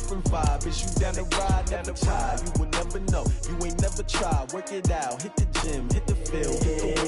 different vibe. Is you down the ride, never tired? You will never know. You ain't never tried. Work it out. Hit the gym, hit the field.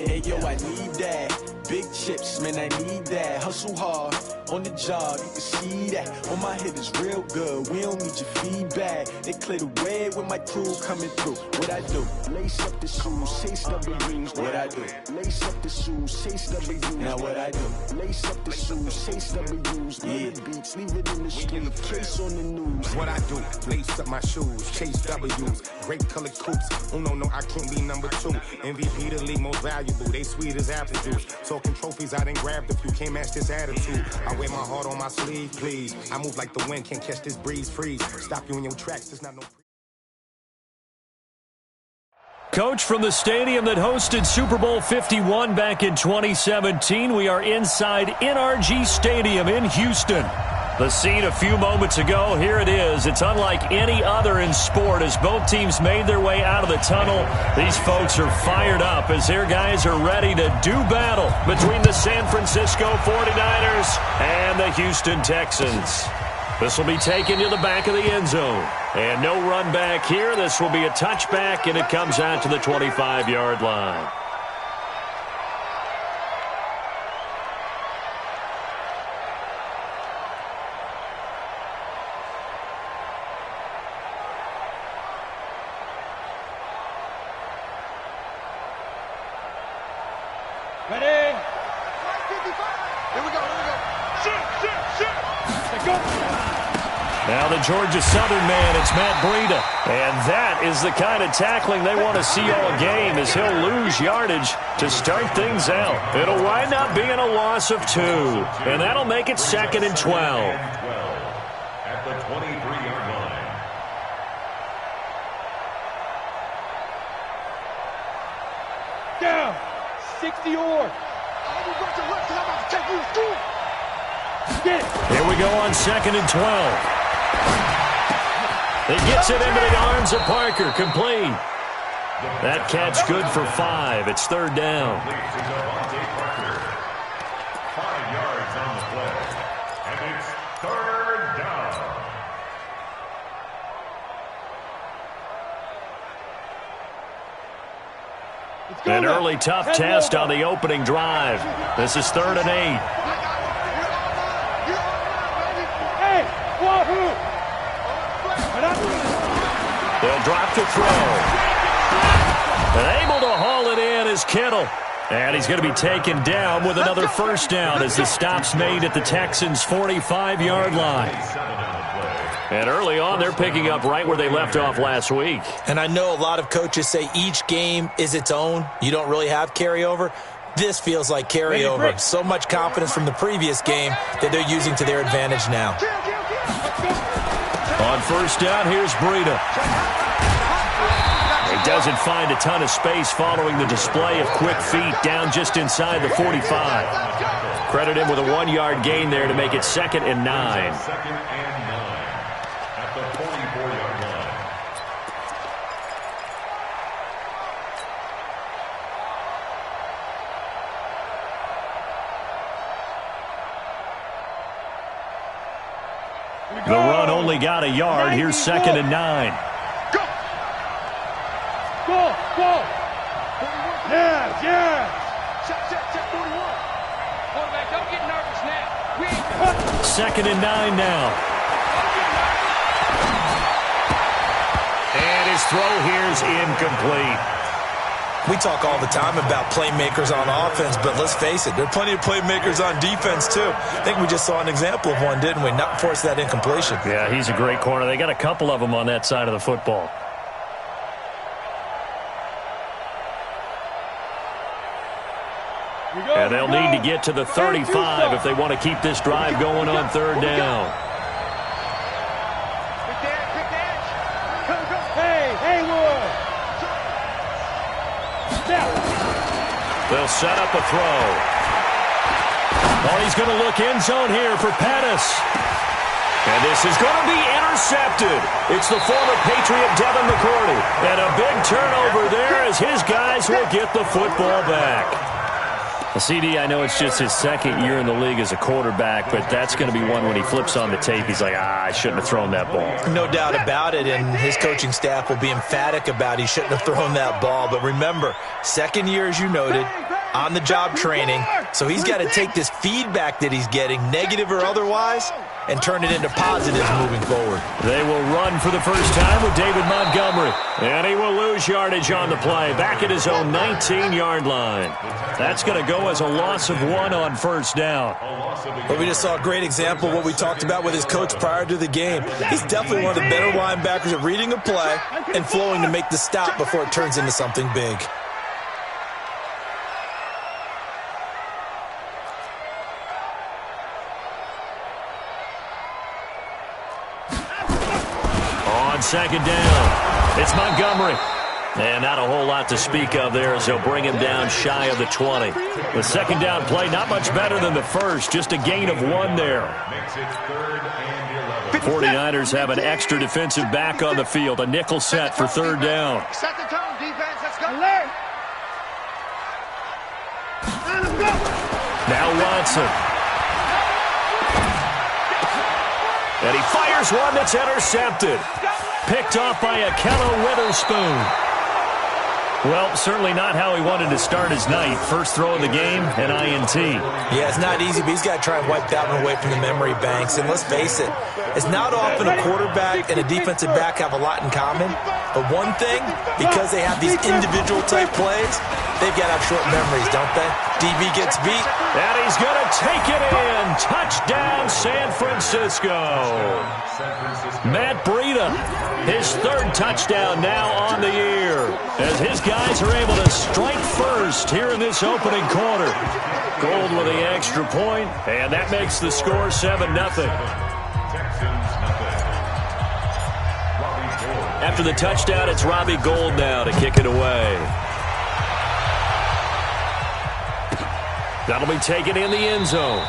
Hey, yo, I need that. Big chips, man, I need that. Hustle hard on the job, you can see that. On my head is real good. We don't need your feedback. They clear the way with my crew coming through. What I do? Lace up the shoes, chase W's. What I do? Lace up the shoes, chase W's. Now what I do? Lace up the shoes, chase W's. Yeah, beats, leave it in the street, case on the news. What I do? Lace up my shoes, chase W's. Great color coops. Oh no, I can't be number 2. MVP the league most valuable. They sweet as apple juice. Talking trophies, I didn't grab the few. Can't match this attitude. I wear my heart on my sleeve, please. I move like the wind, can't catch this breeze, freeze. Stop you in your tracks, there's not no... Coach, from the stadium that hosted Super Bowl 51 back in 2017, we are inside NRG Stadium in Houston. The scene a few moments ago, here it is. It's unlike any other in sport as both teams made their way out of the tunnel. These folks are fired up as their guys are ready to do battle between the San Francisco 49ers and the Houston Texans. This will be taken to the back of the end zone. And no run back here. This will be a touchback, and it comes out to the 25-yard line. Ready? Here we go. Shoot. Let's go. Now the Georgia Southern man, it's Matt Breida. And that is the kind of tackling they want to see all game as he'll lose yardage to start things out. It'll wind up being a loss of 2. And that'll make it 2nd and 12. At the 23-yard line. Down. 60 or. Here we go on 2nd and 12. It gets it into the arms of Parker, complete. That catch good for 5. It's 3rd down. 5 yards on the play. And it's 3rd down. An early tough test on the opening drive. This is 3rd and 8. Hey, wahoo! They'll drop to throw. And able to haul it in is Kittle. And he's going to be taken down with another 1st down as the stop's made at the Texans' 45-yard line. And early on, they're picking up right where they left off last week. And I know a lot of coaches say each game is its own. You don't really have carryover. This feels like carryover. So much confidence from the previous game that they're using to their advantage now. On 1st down, here's Breida. He doesn't find a ton of space following the display of quick feet down just inside the 45. Credit him with a 1-yard gain there to make it 2nd and 9. 2nd and 9 at the 44-yard line. The run only got a yard. Here's 2nd and 9. Go! Yeah! Check 41. Quarterback, don't get nervous now. 2nd and 9 now. And his throw here's incomplete. We talk all the time about playmakers on offense, but let's face it, there are plenty of playmakers on defense, too. I think we just saw an example of one, didn't we? Not force that incompletion. Yeah, he's a great corner. They got a couple of them on that side of the football. And they'll need to get to the 35 if they want to keep this drive going on 3rd down. They'll set up a throw. Oh, he's going to look end zone here for Pettis. And this is going to be intercepted. It's the former Patriot Devin McCourty. And a big turnover there as his guys will get the football back. CD, I know it's just his second year in the league as a quarterback, but that's going to be one when he flips on the tape, he's like, I shouldn't have thrown that ball. No doubt about it, and his coaching staff will be emphatic about he shouldn't have thrown that ball. But remember, second year, as you noted, on-the-job training, so he's got to take this feedback that he's getting, negative or otherwise, and turn it into positives moving forward. They will run for the first time with David Montgomery, and he will lose yardage on the play, back at his own 19-yard line. That's going to go as a loss of 1 on first down. But we just saw a great example of what we talked about with his coach prior to the game. He's definitely one of the better linebackers at reading a play and flowing to make the stop before it turns into something big. On second down, it's Montgomery. And not a whole lot to speak of there as they'll bring him down shy of the 20. The second down play, not much better than the first, just a gain of 1 there. 49ers have an extra defensive back on the field, a nickel set for third down. Set the tone, defense. Let's go. Now Watson. And he fires one that's intercepted. Picked off by Akello Witherspoon. Well, certainly not how he wanted to start his night. First throw of the game, an INT. Yeah, it's not easy, but he's got to try and wipe that one away from the memory banks. And let's face it, it's not often a quarterback and a defensive back have a lot in common. But one thing, because they have these individual type plays, they've got to have short memories, don't they? DB gets beat. And he's going to take it in. Touchdown, San Francisco. Matt Breida, his third touchdown now on the year, as his guys are able to strike first here in this opening quarter. Gold with the extra point, and that makes the score 7-0. After the touchdown, it's Robbie Gould now to kick it away. That'll be taken in the end zone.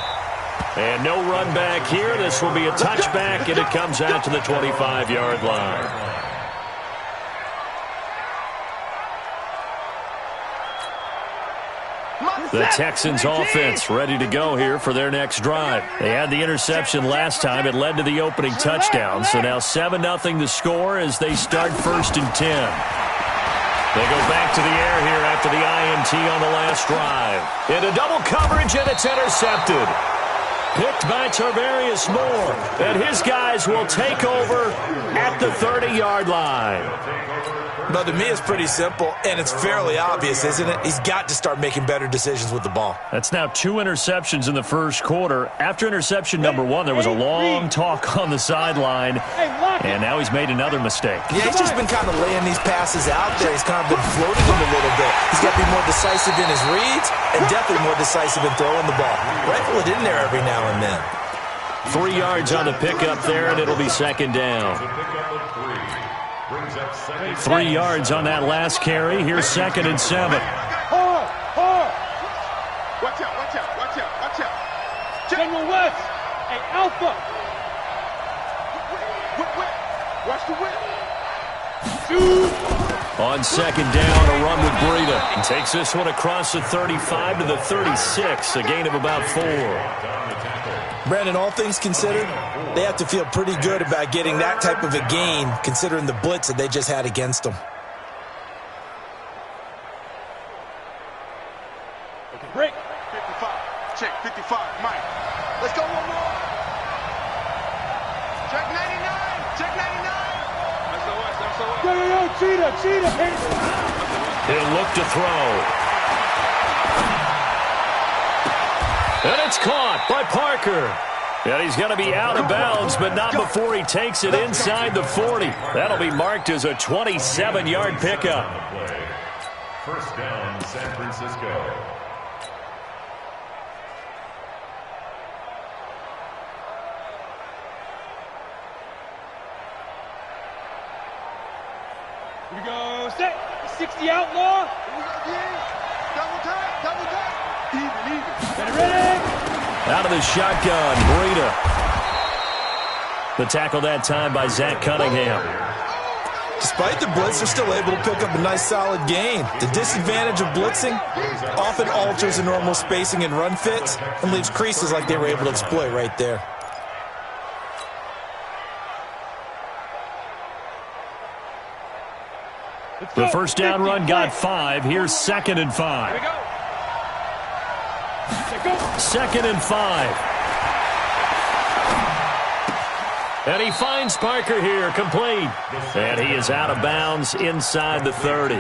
And no run back here. This will be a touchback, and it comes out to the 25-yard line. The Texans offense ready to go here for their next drive. They had the interception last time. It led to the opening touchdown. So now 7-0 the score as they start 1st and 10. They go back to the air here after the INT on the last drive. Into double coverage, and it's intercepted. Picked by Tarvarius Moore. And his guys will take over at the 30-yard line. But to me, it's pretty simple, and it's fairly obvious, isn't it? He's got to start making better decisions with the ball. That's now 2 interceptions in the first quarter. After interception number 1, there was a long talk on the sideline, and now he's made another mistake. Yeah, he's just been kind of laying these passes out there. He's kind of been floating them a little bit. He's got to be more decisive in his reads and definitely more decisive in throwing the ball. Rifle it in there every now and then. 3 yards on the pickup there, and it'll be second down. 3 yards on that last carry. Here's 2nd and 7. Watch out. General West, hey, Alpha. Watch the whip. On second down, a run with Breida. He takes this one across the 35 to the 36, a gain of about 4. Brandon, all things considered, they have to feel pretty good about getting that type of a gain, considering the blitz that they just had against them. Okay, break. 55. Check 55. Mike. Let's go one more. Check 99. Check 99. Yo, Cheetah. He'll look to throw. And it's caught by Parker. And he's going to be out of bounds, but not before he takes it inside the 40. That'll be marked as a 27-yard pickup. First down, San Francisco. Here we go. Set. 60 outlaw. Here we go, double time. Even. Ready? Out of the shotgun, Breida. The tackle that time by Zach Cunningham. Despite the blitz, they're still able to pick up a nice solid gain. The disadvantage of blitzing often alters the normal spacing and run fits and leaves creases like they were able to exploit right there. The first down run got 5. Here's 2nd and 5. 2nd and 5. And he finds Parker here, complete. And he is out of bounds inside the 30.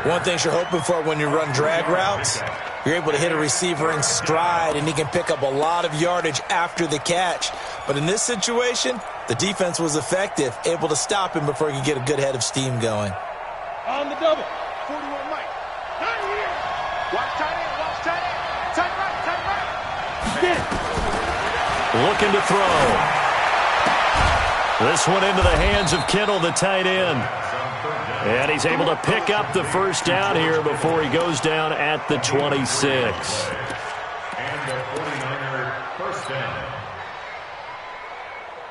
One thing you're hoping for when you run drag routes, you're able to hit a receiver in stride, and he can pick up a lot of yardage after the catch. But in this situation, the defense was effective, able to stop him before he could get a good head of steam going. On the double. 41 Mike. Not here. Watch tight end. Watch tight end. Tight right. Tight right. Get it. Looking to throw. This one into the hands of Kittle, the tight end. And he's able to pick up the first down here before he goes down at the 26. And the 49er first down.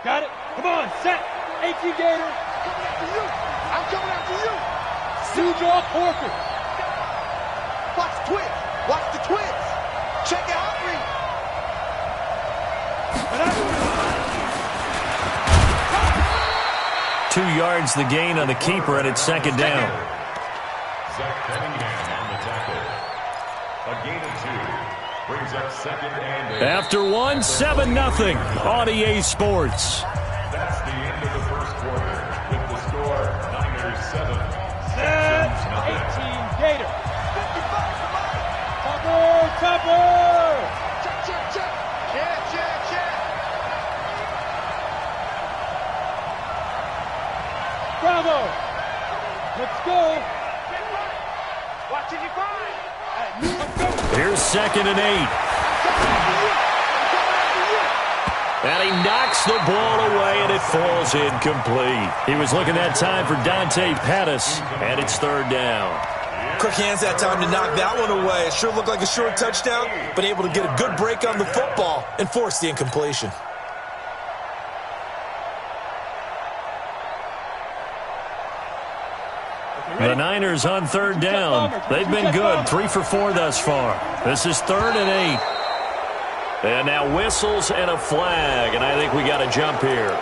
Got it. Come on. Set. 18 Gator. Coming after you. I'm coming after you. Draw Porker. Watch the twins. Watch the twins. Check out Reed. 2 yards the gain on the keeper, and it's 2nd down. Zach Cunningham on the tackle. A gain of 2 brings up 2nd and 8. After 1, 7-0 on EA Sports. That's the end of the first quarter with the score Niners 7. 18 Gator. 55. Topper. Topper. Check, check, check. Check, check, check. Bravo. Let's go. Watch it, you find. Let's go. Here's 2nd and 8. And he knocks the ball away, and it falls incomplete. He was looking that time for Dante Pettis, and it's 3rd down. Quick hands that time to knock that one away. It sure looked like a short touchdown, but able to get a good break on the football and force the incompletion. The Niners on 3rd down. They've been good, 3 for 4 thus far. This is 3rd and 8. And now whistles and a flag, and I think we got a jump here.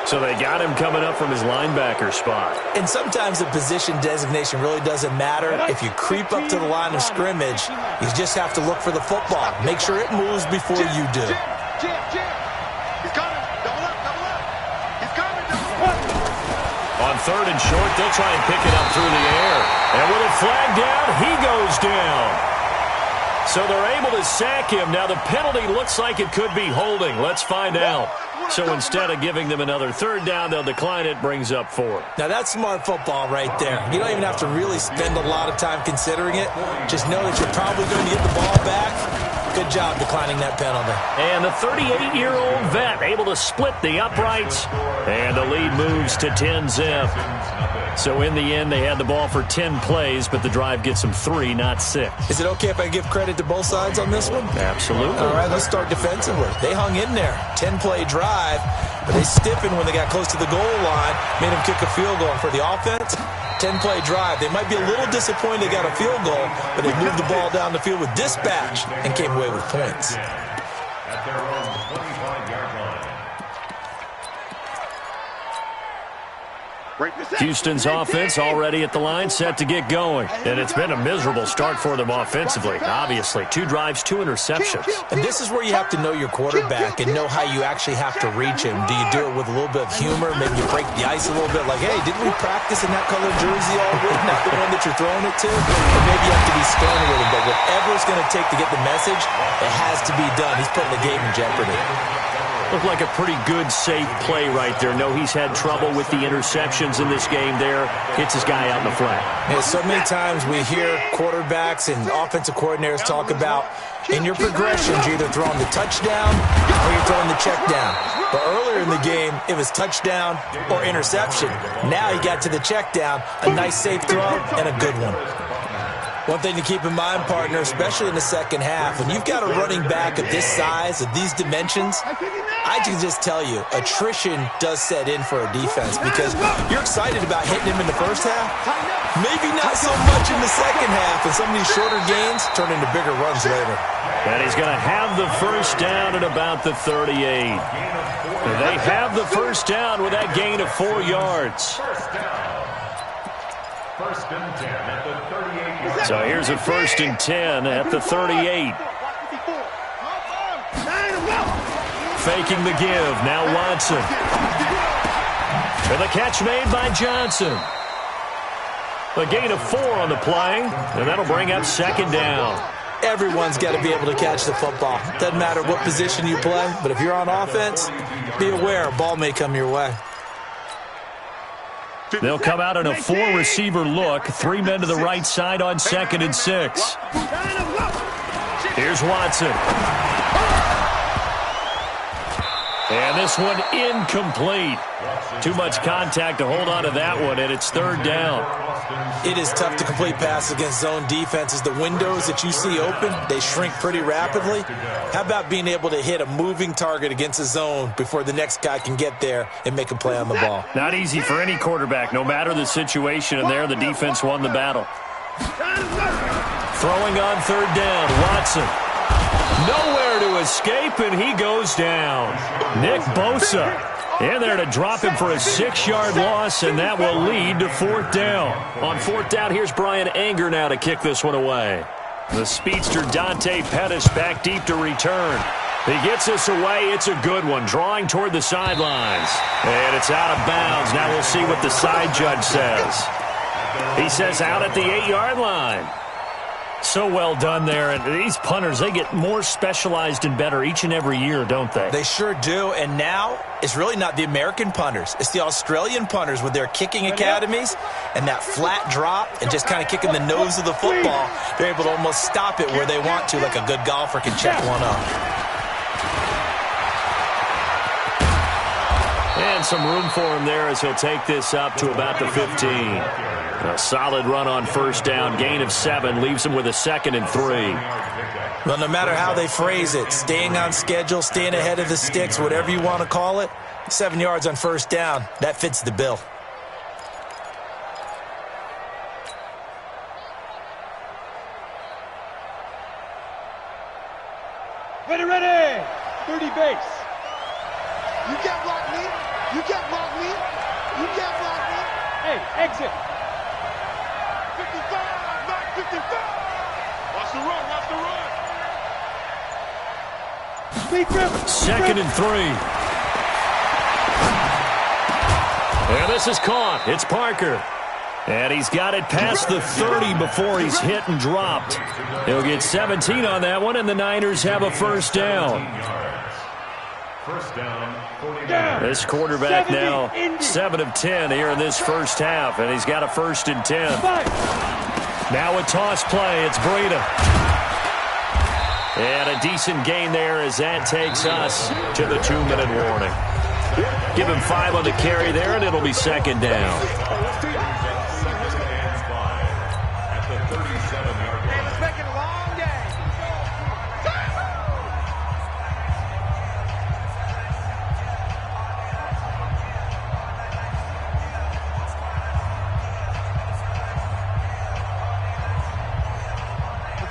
So they got him coming up from his linebacker spot. And sometimes the position designation really doesn't matter. If you creep up to the line of scrimmage, you just have to look for the football. Make sure it moves before you do. He's coming. Double up, double up. He's coming, double up. On 3rd and short, they'll try and pick it up through the air. And with a flag down, he goes down. So they're able to sack him. Now the penalty looks like it could be holding. Let's find out. So instead of giving them another 3rd down, they'll decline it, brings up 4. Now that's smart football right there. You don't even have to really spend a lot of time considering it. Just know that you're probably going to get the ball back. Good job declining that penalty. And the 38-year-old vet able to split the uprights. And the lead moves to 10-zip. So in the end, they had the ball for 10 plays, but the drive gets them 3, not 6. Is it okay if I give credit to both sides on this one? Absolutely. All right, let's start defensively. They hung in there. 10-play drive, but they stiffened when they got close to the goal line, made them kick a field goal. For the offense, 10-play drive. They might be a little disappointed they got a field goal, but they moved the ball down the field with dispatch and came away with points. At their own 25-yard line. Houston's offense already at the line, set to get going. And it's been a miserable start for them offensively. Obviously, 2 drives, 2 interceptions. And this is where you have to know your quarterback and know how you actually have to reach him. Do you do it with a little bit of humor? Maybe you break the ice a little bit, like, hey, didn't we practice in that colored jersey all week? Not the one that you're throwing it to? Or maybe you have to be stern with him. But whatever it's going to take to get the message, it has to be done. He's putting the game in jeopardy. Looked like a pretty good, safe play right there. No, he's had trouble with the interceptions in this game there. Hits his guy out in the flat. Yeah, so many times we hear quarterbacks and offensive coordinators talk about in your progressions, you're either throwing the touchdown or you're throwing the check down. But earlier in the game, it was touchdown or interception. Now he got to the check down, a nice safe throw, and a good one. One thing to keep in mind, partner, especially in the second half, when you've got a running back of this size, of these dimensions, I can just tell you, attrition does set in for a defense because you're excited about hitting him in the first half. Maybe not so much in the second half, and some of these shorter gains turn into bigger runs later. And he's going to have the first down at about the 38. They have the first down with that gain of 4 yards. First and 10 at the 38. So here's a first and 10 at the 38. Faking the give. Now Watson. And the catch made by Johnson. A gain of 4 on the play, and that'll bring up second down. Everyone's got to be able to catch the football. Doesn't matter what position you play, but if you're on offense, be aware a ball may come your way. They'll come out in a 4-receiver look. 3 men to the right side on 2nd and 6. Here's Watson. And this one incomplete. Too much contact to hold on to that one, and it's 3rd down. It is tough to complete passes against zone defenses. The windows that you see open, they shrink pretty rapidly. How about being able to hit a moving target against a zone before the next guy can get there and make a play on the ball? Not easy for any quarterback, no matter the situation, and there the defense won the battle. Throwing on 3rd down, Watson. Nowhere to escape, and he goes down. Nick Bosa in there to drop him for a 6-yard loss, and that will lead to 4th down. On 4th down, here's Brian Anger now to kick this one away. The speedster Dante Pettis back deep to return. He gets this away. It's a good one, drawing toward the sidelines. And it's out of bounds. Now we'll see what the side judge says. He says out at the 8-yard line. So well done there. And these punters, they get more specialized and better each and every year, don't they? They sure do. And now it's really not the American punters. It's the Australian punters with their kicking academies and that flat drop and just kind of kicking the nose of the football. They're able to almost stop it where they want to, like a good golfer can check one up. And some room for him there as he'll take this up to about the 15. A solid run on 1st down. Gain of 7 leaves him with a 2nd and 3. Well, no matter how they phrase it, staying on schedule, staying ahead of the sticks, whatever you want to call it, 7 yards on 1st down, that fits the bill. Ready. 30 base. You can't block me. You can't block me. You can't block me. Hey, exit. 55, not 55. Watch the run, watch the run. 2nd and 3. And this is caught. It's Parker. And he's got it past the 30 before he's hit and dropped. He'll get 17 on that one, and the Niners have a 1st down. First down, 49. This quarterback now 7 of 10 here in this first half, and he's got a 1st and 10. Now a toss play. It's Breida. And a decent gain there as that takes us to the 2-minute warning. Give him 5 on the carry there, and it'll be 2nd down. At the 37-yard line. Let's make it a long game.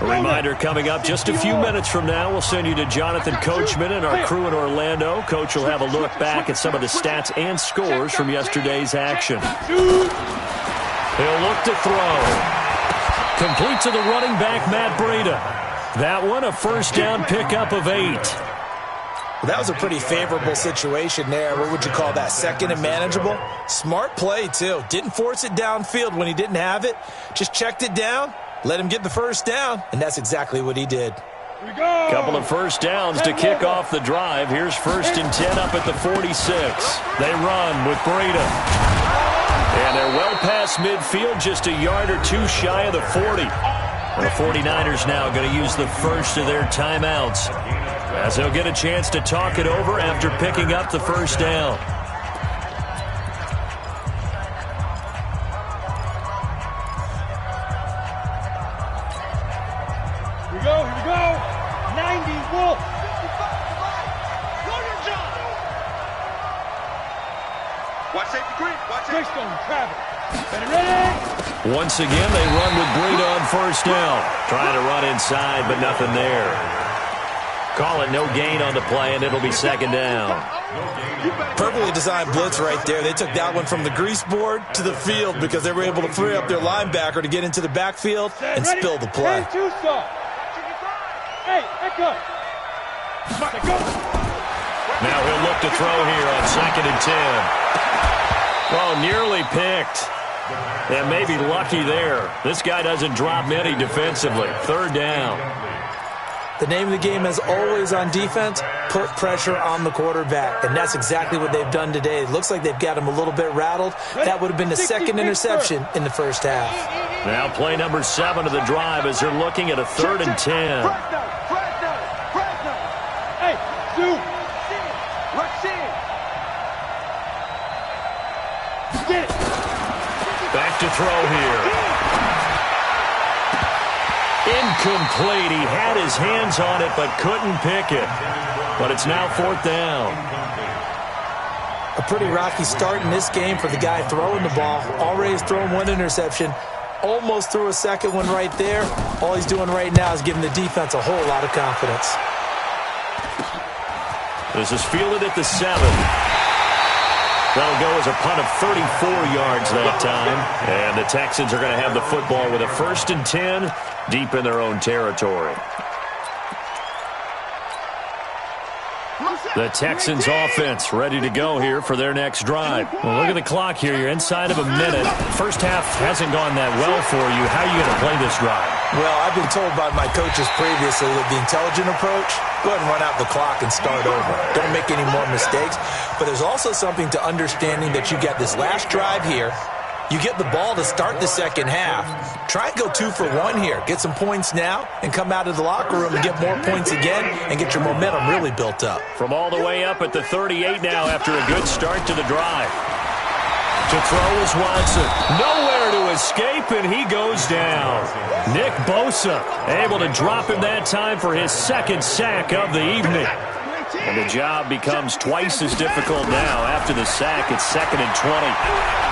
A reminder coming up just a few minutes from now. We'll send you to Jonathan Coachman and our crew in Orlando. Coach will have a look back at some of the stats and scores from yesterday's action. He'll look to throw. Complete to the running back, Matt Breida. That one, a 1st down pickup of 8. Well, that was a pretty favorable situation there. What would you call that? 2nd and manageable? Smart play, too. Didn't force it downfield when he didn't have it. Just checked it down. Let him get the 1st down, and that's exactly what he did. Couple of 1st downs to kick off the drive. Here's 1st and 10 up at the 46. They run with Breida. And they're well past midfield, just a yard or 2 shy of the 40. And the 49ers now going to use the first of their timeouts as they'll get a chance to talk it over after picking up the 1st down. Once again, they run with Breida on first down. Trying to run inside, but nothing there. Call it no gain on the play, and it'll be second down. Perfectly designed blitz right there. They took that one from the grease board to the field because they were able to free up their linebacker to get into the backfield and spill the play. Now he'll look to throw here on 2nd and 10. Well, nearly picked. And maybe lucky there. This guy doesn't drop many defensively. 3rd down. The name of the game, as always on defense, put pressure on the quarterback. And that's exactly what they've done today. It looks like they've got him a little bit rattled. That would have been the 2nd interception in the first half. Now play number 7 of the drive as they're looking at a 3rd and 10. Hey, Sue. Rush in. Get it. Back to throw here. Incomplete. He had his hands on it but couldn't pick it. But it's now 4th down. A pretty rocky start in this game for the guy throwing the ball. Already has thrown 1 interception. Almost threw a 2nd one right there. All he's doing right now is giving the defense a whole lot of confidence. This is fielded at the 7. That'll go as a punt of 34 yards that time. And the Texans are going to have the football with a 1st and 10 deep in their own territory. The Texans offense ready to go here for their next drive. Well, look at the clock here. You're inside of a minute. First half hasn't gone that well for you. How are you going to play this drive? Well, I've been told by my coaches previously that the intelligent approach, go ahead and run out the clock and start over. Don't make any more mistakes. But there's also something to understanding that you get this last drive here. You get the ball to start the second half. Try and go 2 for 1 here. Get some points now and come out of the locker room and get more points again and get your momentum really built up. From all the way up at the 38 now after a good start to the drive. To throw is Watson. Nowhere to escape, and he goes down. Nick Bosa able to drop him that time for his 2nd sack of the evening. And the job becomes twice as difficult now after the sack. It's 2nd and 20.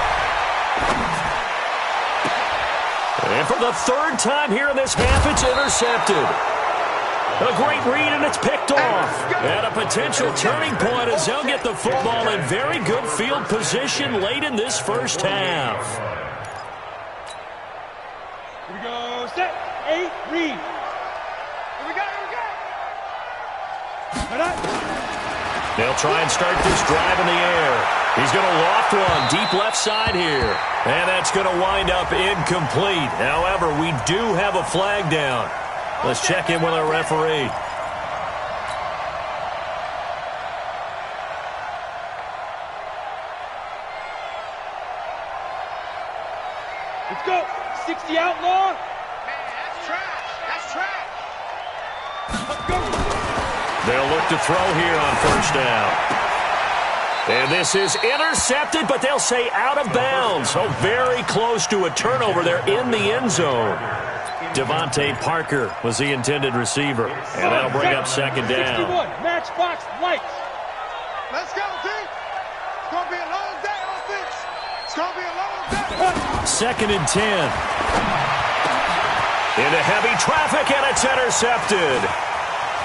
And for the 3rd time here in this half, it's intercepted. A great read, and it's picked off. And a potential turning point as they'll get the football in very good field position late in this first half. Here we go. Set. 8. Read. Here we go. They'll try and start this drive in the air. He's going to loft one deep left side here. And that's going to wind up incomplete. However, we do have a flag down. Let's check in with our referee. Let's go. 60 outlaw. Man, that's trash. That's trash. Let's go. They'll look to throw here on 1st down. And this is intercepted, but they'll say out of bounds. So very close to a turnover there in the end zone. Devontae Parker was the intended receiver. And that'll bring up 2nd down. 61, matchbox lights. Let's go, team. It's going to be a long day, offense. It's going to be a long day. 2nd and 10. Into heavy traffic, and it's intercepted.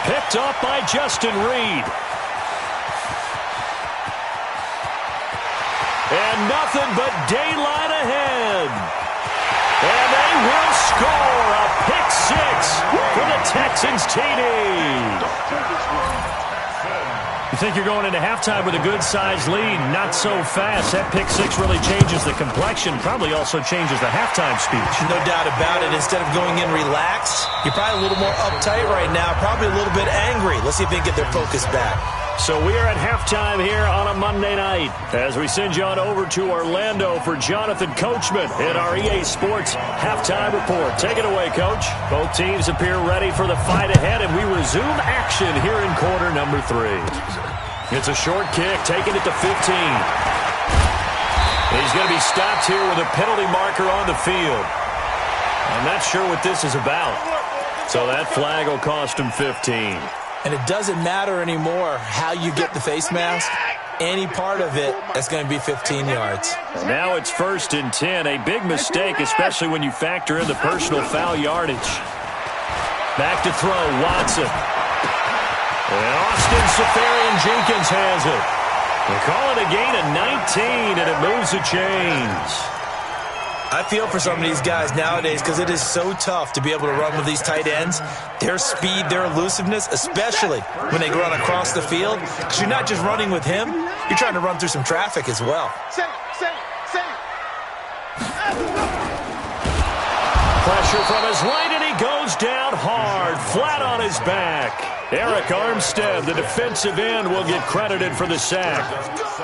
Picked up by Justin Reed. And nothing but daylight ahead. And they will score a pick 6 for the Texans TD. You think you're going into halftime with a good-sized lead? Not so fast. That pick 6 really changes the complexion, probably also changes the halftime speech. No doubt about it. Instead of going in relaxed, you're probably a little more uptight right now, probably a little bit angry. Let's see if they can get their focus back. So we are at halftime here on a Monday night as we send you on over to Orlando for Jonathan Coachman in our EA Sports Halftime Report. Take it away, Coach. Both teams appear ready for the fight ahead, and we resume action here in quarter number 3. It's a short kick, taking it to 15. He's going to be stopped here with a penalty marker on the field. I'm not sure what this is about. So that flag will cost him 15. And it doesn't matter anymore how you get the face mask. any part of it, that's going to be 15 yards. And now it's 1st and 10. A big mistake, especially when you factor in the personal foul yardage. Back to throw, Watson. And Austin Seferian-Jenkins has it. They call it a gain of 19, and it moves the chains. I feel for some of these guys nowadays because it is so tough to be able to run with these tight ends. Their speed, their elusiveness, especially when they run across the field. Because you're not just running with him, you're trying to run through some traffic as well. Pressure from his right, and he goes down hard, flat on his back. Eric Armstead, the defensive end, will get credited for the sack.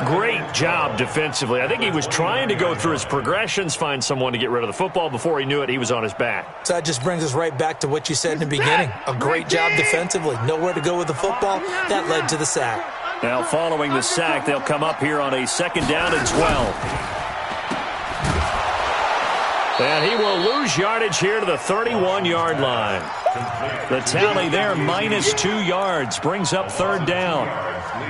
Great job defensively. I think he was trying to go through his progressions, find someone to get rid of the football. Before he knew it, he was on his back. So that just brings us right back to what you said in the beginning. A great job defensively. Nowhere to go with the football. That led to the sack. Now, following the sack, they'll come up here on a 2nd down and 12. And he will lose yardage here to the 31-yard line. The tally there, -2 yards, brings up 3rd down.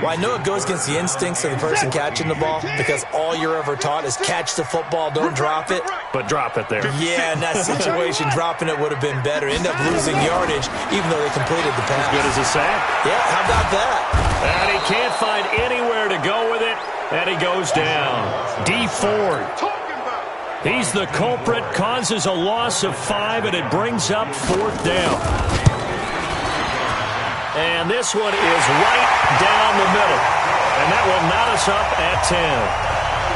Well, I know it goes against the instincts of the person catching the ball because all you're ever taught is catch the football, don't drop it. But drop it there. Yeah, in that situation, dropping it would have been better. End up losing yardage, even though they completed the pass. As good as a sack. Yeah, how about that? And he can't find anywhere to go with it, and he goes down. D. Ford. He's the culprit, causes a loss of 5, and it brings up 4th down. And this one is right down the middle. And that will knot us up at 10.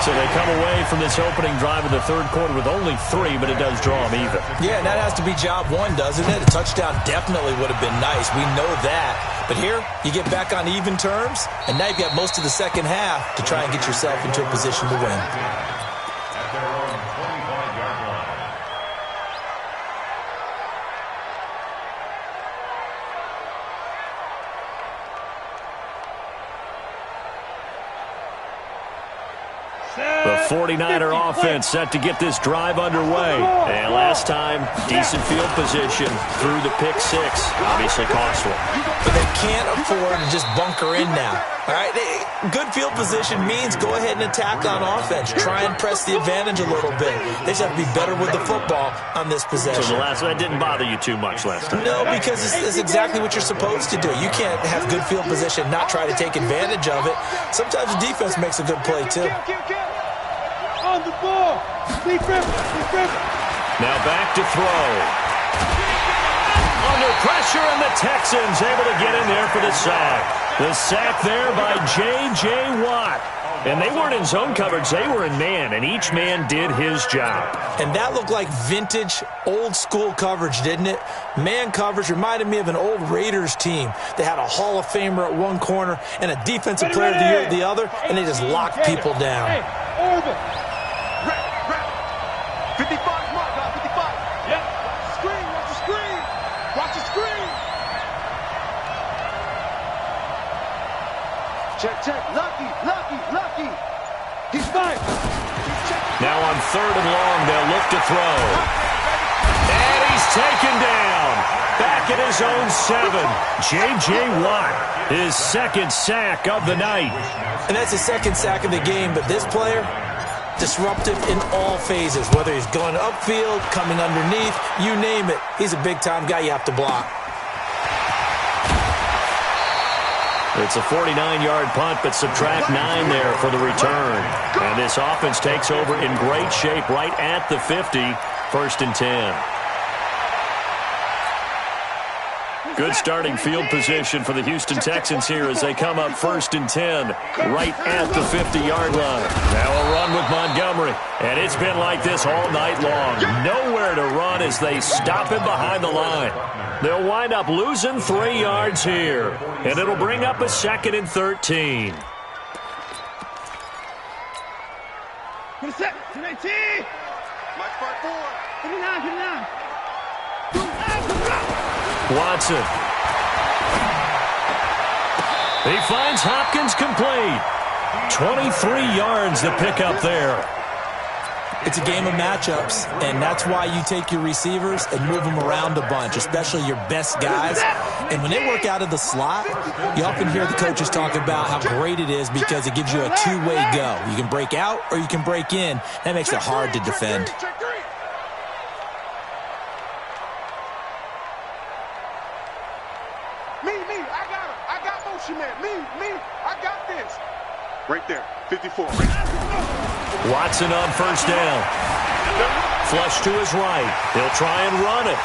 So they come away from this opening drive in the 3rd quarter with only 3, but it does draw them even. Yeah, and that has to be job 1, doesn't it? A touchdown definitely would have been nice. We know that. But here, you get back on even terms, and now you've got most of the second half to try and get yourself into a position to win. The 49er offense set to get this drive underway. And last time, decent field position through the pick 6. Obviously costly. But they can't afford to just bunker in now. All right, good field position means go ahead and attack on offense. Try and press the advantage a little bit. They just have to be better with the football on this possession. So that didn't bother you too much last time? No, because it's exactly what you're supposed to do. You can't have good field position, not try to take advantage of it. Sometimes the defense makes a good play, too. On the ball. Now back to throw. Under pressure, and the Texans able to get in there for the sack. The sack there by J.J. Watt. And they weren't in zone coverage. They were in man, and each man did his job. And that looked like vintage, old-school coverage, didn't it? Man coverage reminded me of an old Raiders team. They had a Hall of Famer at one corner and a Defensive Player of the Year at the other, and they just locked people down. Hey, over. 55, mark, 55. Yep. Screen, watch the screen. Watch the screen. Check. Lucky. He's fine. Now on 3rd and long, they'll look to throw. And he's taken down. Back at his own 7. J.J. Watt, his 2nd sack of the night. And that's the 2nd sack of the game, but this player, disruptive in all phases, whether he's going upfield, coming underneath, you name it. He's a big-time guy you have to block. It's a 49-yard punt, but subtract 9 there for the return. And this offense takes over in great shape right at the 50, 1st and 10. Good starting field position for the Houston Texans here as they come up 1st and 10 right at the 50-yard line. Now a run with Montgomery, and it's been like this all night long. Nowhere to run as they stop him behind the line. They'll wind up losing 3 yards here, and it'll bring up a 2nd and 13. Put a set. 219. Mike 5-4. Get it now. Watson. He finds Hopkins complete. 23 yards to pick up there. It's a game of matchups, and that's why you take your receivers and move them around a bunch, especially your best guys. And when they work out of the slot, you often hear the coaches talk about how great it is because it gives you a two-way go. You can break out or you can break in. That makes it hard to defend. I got motion man. I got this. Right there, 54. Watson on first down. Flush to his right. He'll try and run it.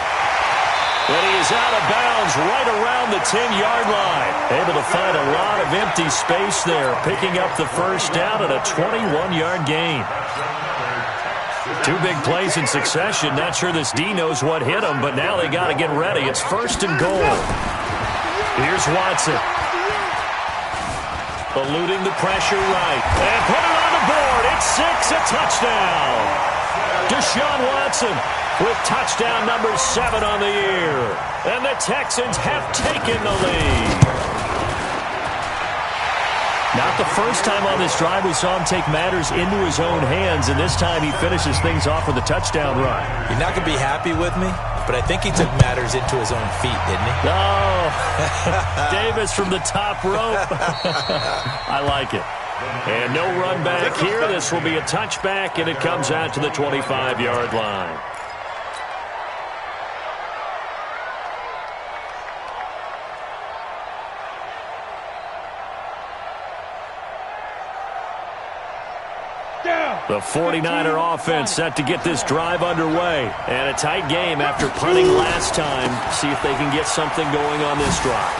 And he is out of bounds right around the 10-yard line. Able to find a lot of empty space there, picking up the first down at a 21-yard gain. Two big plays in succession. Not sure this D knows what hit him, but now they got to get ready. It's first and goal. Here's Watson. Eluding the pressure right. And put it on the board. It's 6, a touchdown. Deshaun Watson with touchdown number 7 on the year. And the Texans have taken the lead. Not the first time on this drive we saw him take matters into his own hands, and this time he finishes things off with a touchdown run. You're not going to be happy with me, but I think he took matters into his own feet, didn't he? Oh, Davis from the top rope. I like it. And no run back here. This will be a touchback, and it comes out to the 25-yard line. The 49er offense set to get this drive underway. And a tight game after punting last time. See if they can get something going on this drive.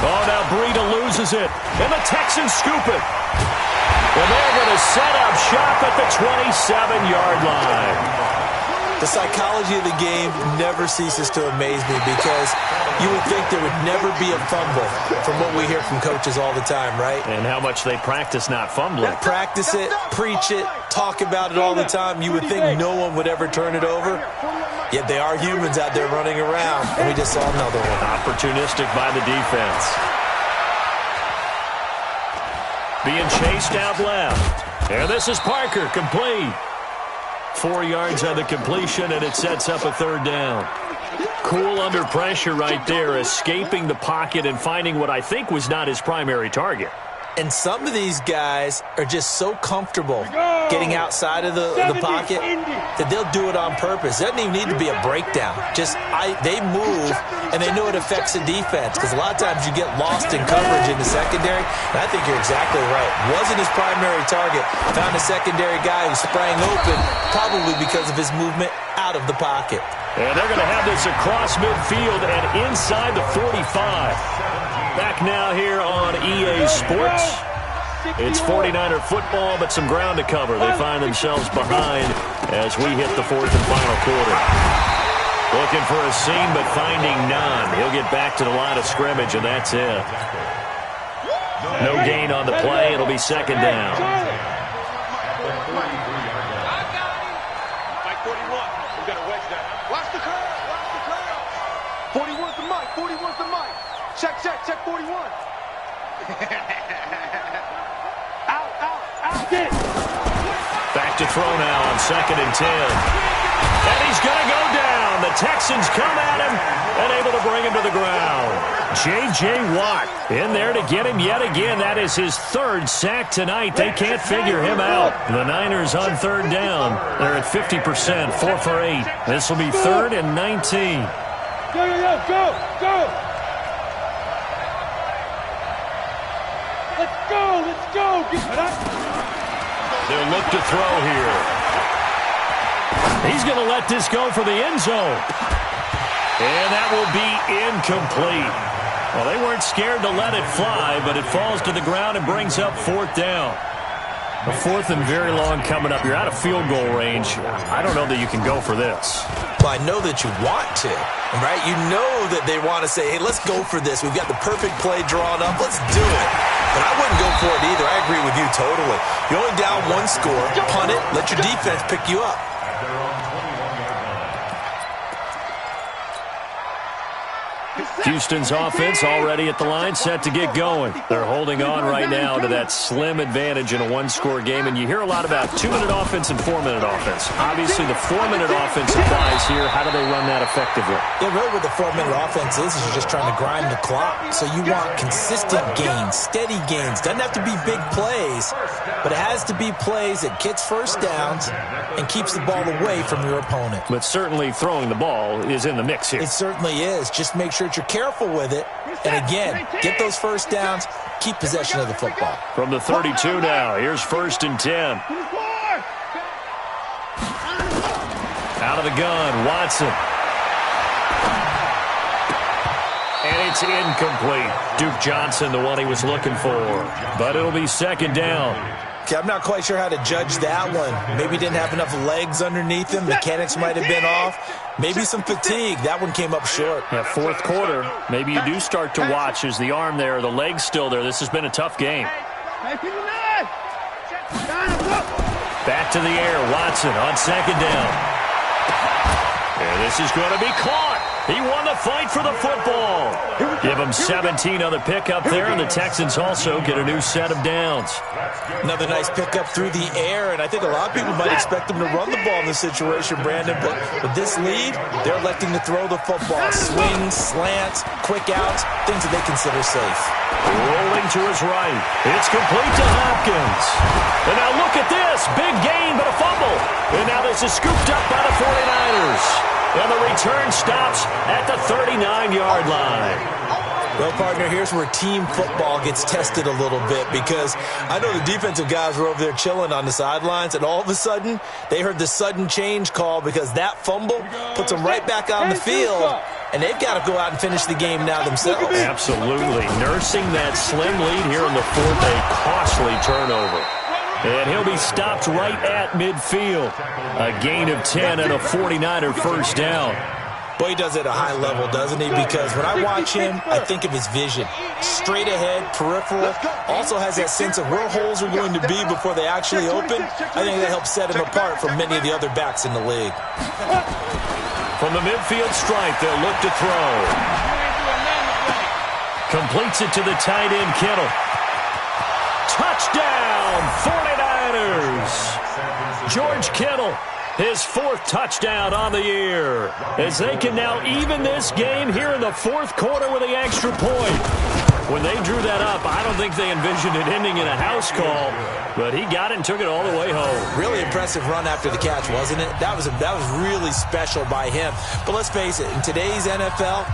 Oh, now Breida loses it. And the Texans scoop it. And they're going to set up shop at the 27-yard line. The psychology of the game never ceases to amaze me because you would think there would never be a fumble from what we hear from coaches all the time, right? And how much they practice not fumbling. Practice it, preach it, talk about it all the time. You would think no one would ever turn it over. Yet they are humans out there running around, and we just saw another one. Opportunistic by the defense. Being chased out left. And this is Parker, complete. 4 yards on the completion, and it sets up a third down. Cool under pressure right there, escaping the pocket and finding what I think was not his primary target. And some of these guys are just so comfortable getting outside of the pocket that they'll do it on purpose. It doesn't even need to be a breakdown. They move, and they know it affects the defense because a lot of times you get lost in coverage in the secondary, and I think you're exactly right. Wasn't his primary target. Found a secondary guy who sprang open, probably because of his movement out of the pocket. And they're going to have this across midfield and inside the 45. Back now here on EA Sports. It's 49er football, but some ground to cover. They find themselves behind as we hit the fourth and final quarter. Looking for a seam, but finding none. He'll get back to the line of scrimmage, and that's it. No gain on the play. It'll be second down. Mike 41. We've got a wedge down. Watch the curve. 41's the mic. 41's the mic. Check 41. out. Get. Back to throw now on 2nd and 10. And he's going to go down. The Texans come at him and able to bring him to the ground. J.J. Watt in there to get him yet again. That is his 3rd sack tonight. They can't figure him out. The Niners on 3rd down. They're at 50%, 4 for 8. This will be 3rd and 19. Go. Let's go. They'll look to throw here. He's going to let this go for the end zone. And that will be incomplete. Well, they weren't scared to let it fly, but it falls to the ground and brings up 4th down. A 4th and very long coming up. You're out of field goal range. I don't know that you can go for this. Well, I know that you want to, right? You know that they want to say, hey, let's go for this. We've got the perfect play drawn up. Let's do it. But I wouldn't go for it either. I agree with you totally. You're only down 1 score. Punt it. Let your defense pick you up. Houston's offense already at the line, set to get going. They're holding on right now to that slim advantage in a one-score game, and you hear a lot about 2-minute offense and 4-minute offense. Obviously, the 4-minute offense applies here. How do they run that effectively? Yeah, really what the 4-minute offense is you're just trying to grind the clock. So you want consistent gains, steady gains. Doesn't have to be big plays, but it has to be plays that gets first downs and keeps the ball away from your opponent. But certainly throwing the ball is in the mix here. It certainly is. Just make sure that you're careful with it. And again, get those first downs, keep possession of the football. From the 32 now, here's 1st and 10. Out of the gun, Watson. And it's incomplete. Duke Johnson, the one he was looking for. But it'll be 2nd down. Okay, I'm not quite sure how to judge that one. Maybe didn't have enough legs underneath him. Mechanics might have been off. Maybe some fatigue. That one came up short. Yeah, 4th quarter, maybe you do start to watch as the arm there, the leg's still there. This has been a tough game. Back to the air, Watson on 2nd down. And this is going to be caught. He won the fight for the football. Give him 17 on the pickup there, and the Texans also get a new set of downs. Another nice pickup through the air, and I think a lot of people might expect them to run the ball in this situation, Brandon, but with this lead, they're electing to throw the football. Swings, slants, quick outs, things that they consider safe. Rolling to his right. It's complete to Hopkins. And now look at this. Big gain, but a fumble. And now this is scooped up by the 49ers. And the return stops at the 39-yard line. Well, partner, here's where team football gets tested a little bit because I know the defensive guys were over there chilling on the sidelines, and all of a sudden, they heard the sudden change call because that fumble puts them right back on the field, and they've got to go out and finish the game now themselves. Absolutely. Nursing that slim lead here in the 4th, a costly turnover. And he'll be stopped right at midfield. A gain of 10 and a 49er first down. Boy, he does it at a high level, doesn't he? Because when I watch him, I think of his vision. Straight ahead, peripheral. Also has that sense of where holes are going to be before they actually open. I think that helps set him apart from many of the other backs in the league. From the midfield stripe, they'll look to throw. Completes it to the tight end, Kittle. Touchdown, 49ers! George Kittle, his 4th touchdown on the year. As they can now even this game here in the 4th quarter with the extra point. When they drew that up, I don't think they envisioned it ending in a house call, but he got it and took it all the way home. Really impressive run after the catch, wasn't it? That was really special by him. But let's face it, in today's NFL,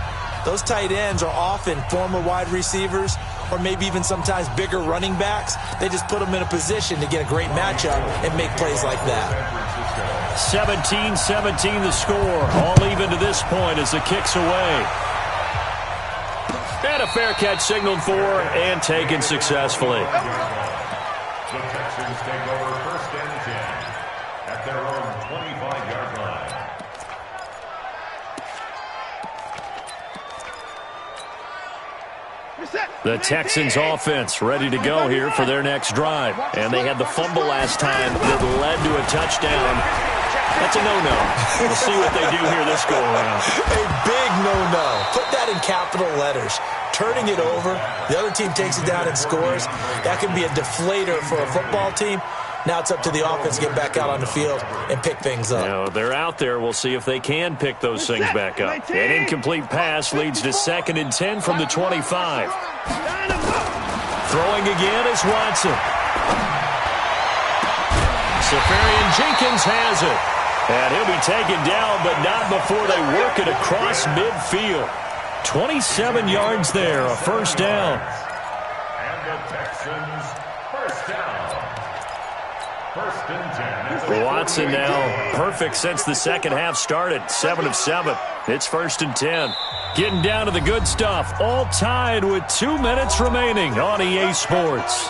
those tight ends are often former wide receivers or maybe even sometimes bigger running backs. They just put them in a position to get a great matchup and make plays like that. 17-17 the score. All even to this point as the kick's away. And a fair catch signaled for and taken successfully. The Texans take over 1st and 10 at their own 25-yard line. The Texans offense ready to go here for their next drive. And they had the fumble last time that led to a touchdown. That's a no-no. We'll see what they do here this go-around. A big no-no. Put that in capital letters. Turning it over, the other team takes it down and scores. That can be a deflator for a football team. Now it's up to the offense to get back out on the field and pick things up. Now, they're out there. We'll see if they can pick those things back up. An incomplete pass leads to 2nd and 10 from the 25. Throwing again is Watson. Safarian Jenkins has it. And he'll be taken down, but not before they work it across midfield. 27 yards there, a first down. And the Texans first down. 1st and 10. Watson now perfect since the second half started. 7 of 7. It's 1st and 10. Getting down to the good stuff. All tied with 2 minutes remaining on EA Sports.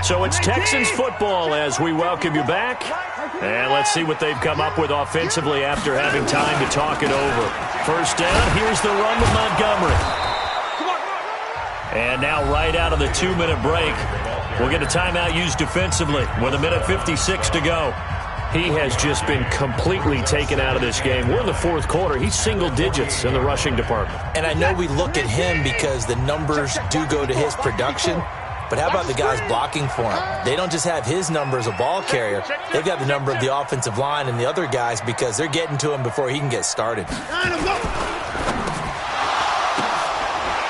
So it's Texans football as we welcome you back. And let's see what they've come up with offensively after having time to talk it over. First down, here's the run with Montgomery. And now right out of the 2-minute break, we'll get a timeout used defensively with 1:56 to go. He has just been completely taken out of this game. We're in the fourth quarter. He's single digits in the rushing department. And I know we look at him because the numbers do go to his production, but how about the guys blocking for him? They don't just have his number as a ball carrier. They've got the number of the offensive line and the other guys because they're getting to him before he can get started.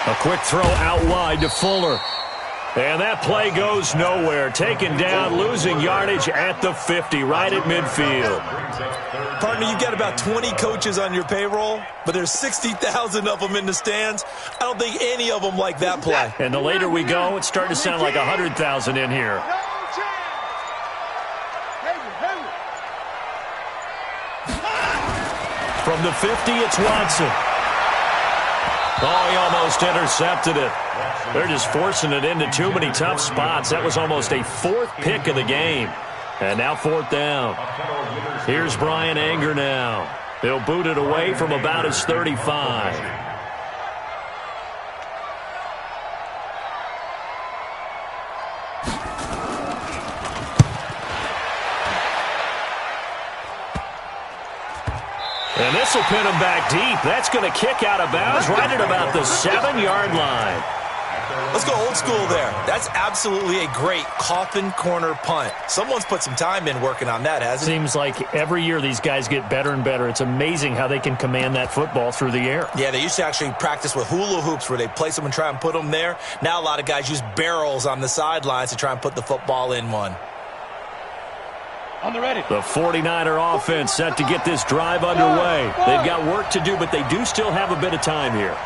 A quick throw out wide to Fuller. And that play goes nowhere. Taken down, losing yardage at the 50, right at midfield. Partner, you've got about 20 coaches on your payroll, but there's 60,000 of them in the stands. I don't think any of them like that play. And the later we go, it's starting to sound like 100,000 in here. From the 50, it's Watson. Oh, he almost intercepted it. They're just forcing it into too many tough spots. That was almost a fourth pick of the game. And now fourth down. Here's Brian Anger now. He'll boot it away from about his 35. And this will pin him back deep. That's going to kick out of bounds right at about the 7-yard line. Let's go old school there. That's absolutely a great coffin corner punt. Someone's put some time in working on that, hasn't it? Seems like every year these guys get better and better. It's amazing how they can command that football through the air. Yeah, they used to actually practice with hula hoops where they place them and try and put them there. Now a lot of guys use barrels on the sidelines to try and put the football in one. On the ready. The 49er offense set to get this drive underway. They've got work to do, but they do still have a bit of time here.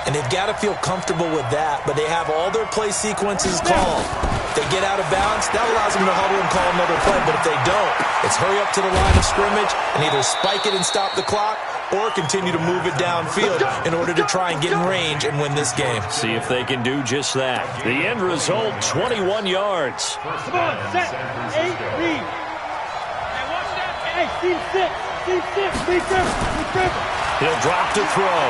And they've got to feel comfortable with that, but they have all their play sequences called. If they get out of bounds, that allows them to huddle and call another play, but if they don't, it's hurry up to the line of scrimmage and either spike it and stop the clock or continue to move it downfield in order to try and get in range and win this game. See if they can do just that. The end result, 21 yards. Come on, set, 8, read. Hey, team 6, be careful. He'll drop to throw.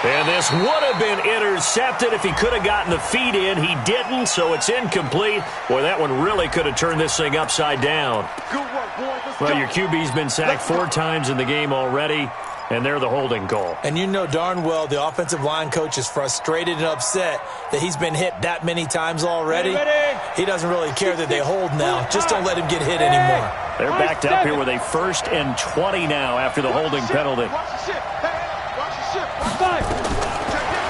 And this would have been intercepted if he could have gotten the feet in. He didn't, so it's incomplete. Boy, that one really could have turned this thing upside down. Good work, boys. Well, your QB's been sacked 4 times in the game already, and they're the holding call. And you know darn well the offensive line coach is frustrated and upset that he's been hit that many times already. He doesn't really care that they hold now. Just don't let him get hit anymore. They're backed up here with a 1st and 20 now after the holding penalty.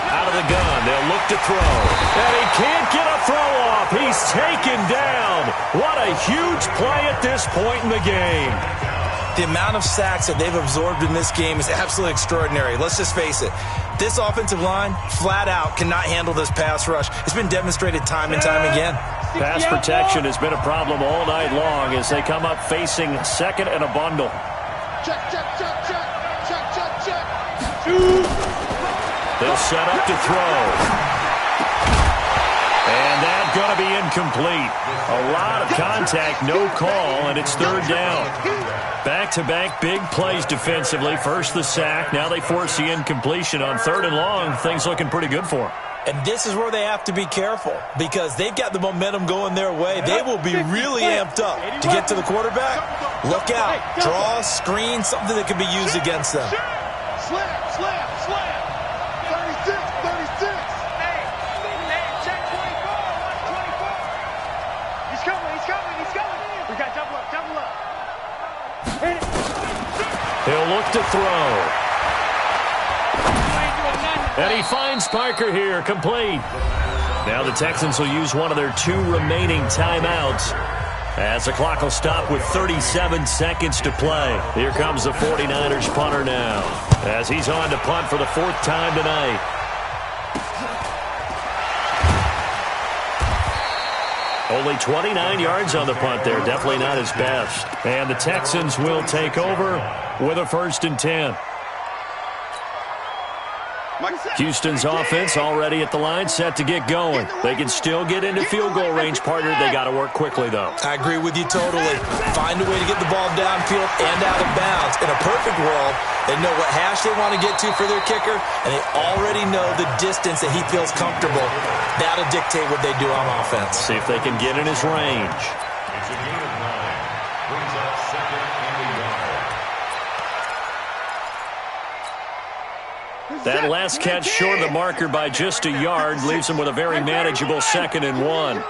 Out of the gun, they'll look to throw. And he can't get a throw off. He's taken down. What a huge play at this point in the game. The amount of sacks that they've absorbed in this game is absolutely extraordinary. Let's just face it. This offensive line, flat out, cannot handle this pass rush. It's been demonstrated time and time again. Pass protection has been a problem all night long as they come up facing 2nd and a bundle. Check. They'll set up to throw. And that's going to be incomplete. A lot of contact, no call, and it's 3rd down. Back-to-back big plays defensively. First the sack, now they force the incompletion on 3rd and long. Things looking pretty good for them. And this is where they have to be careful because they've got the momentum going their way. They will be really amped up to get to the quarterback. Look out. Draw, screen, something that can be used against them. Slam. 36. Hey, check 24. He's coming. We got double up. He'll look to throw. And he finds Parker here, complete. Now the Texans will use one of their 2 remaining timeouts as the clock will stop with 37 seconds to play. Here comes the 49ers punter now as he's on to punt for the 4th time tonight. Only 29 yards on the punt there. Definitely not his best. And the Texans will take over with a 1st and 10. Houston's offense already at the line, set to get going. They can still get into field goal range, partner. They got to work quickly, though. I agree with you totally. Find a way to get the ball downfield and out of bounds. In a perfect world, they know what hash they want to get to for their kicker, and they already know the distance that he feels comfortable. That'll dictate what they do on offense. See if they can get in his range. That last catch short of the marker by just a yard leaves him with a very manageable 2nd and 1.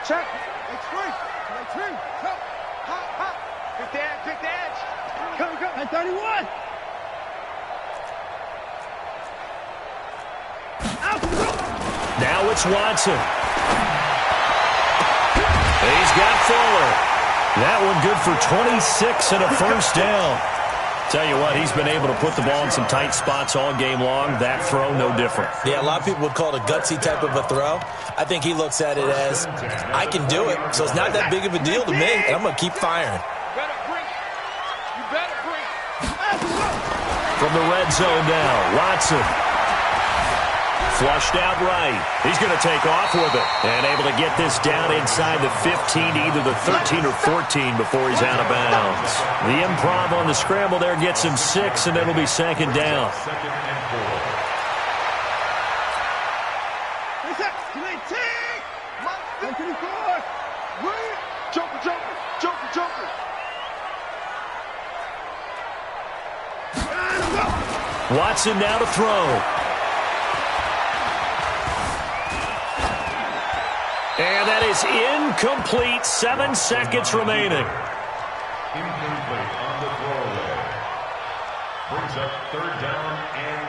Check. It's free. It's free. Hop, hop. Pick the edge. Pick the edge. Come. At 31. Now it's Watson. He's got Fuller. That one good for 26 and a first down. Tell you what, he's been able to put the ball in some tight spots all game long. That throw, no different. Yeah, a lot of people would call it a gutsy type of a throw. I think he looks at it as, I can do it, so it's not that big of a deal to me, and I'm going to keep firing. You better bring it. From the red zone now, Watson. Flushed out right. He's going to take off with it. And able to get this down inside the 15 to either the 13 or 14 before he's out of bounds. The improv on the scramble there gets him 6, and it'll be 2nd down. Watson now to throw. And that is incomplete. 7 seconds remaining. Incomplete on the throwaway. Brings up 3rd down and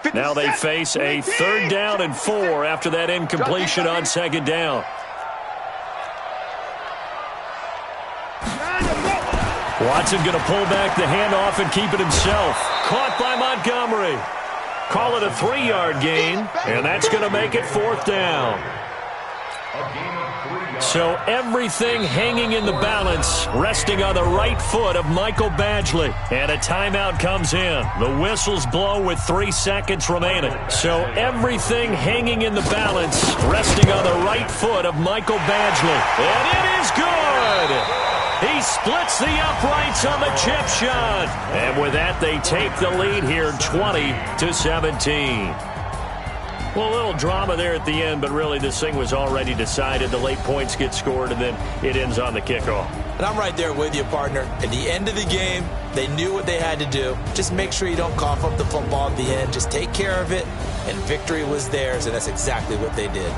4. Now they face a 3rd down and 4 after that incompletion on 2nd down. Watson going to pull back the handoff and keep it himself. Caught by Montgomery. Call it a 3-yard gain, and that's going to make it 4th down. So everything hanging in the balance, resting on the right foot of Michael Badgley. And a timeout comes in. The whistles blow with 3 seconds remaining. So everything hanging in the balance, resting on the right foot of Michael Badgley. And it is good! He splits the uprights on the chip shot. And with that, they take the lead here 20-17. Well, a little drama there at the end, but really this thing was already decided. The late points get scored, and then it ends on the kickoff. And I'm right there with you, partner. At the end of the game, they knew what they had to do. Just make sure you don't cough up the football at the end. Just take care of it, and victory was theirs, and that's exactly what they did.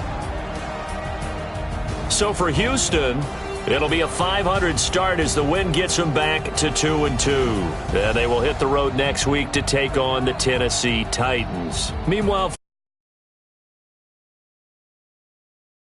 So for Houston, it'll be a 500 start as the win gets them back to 2-2. They will hit the road next week to take on the Tennessee Titans. Meanwhile,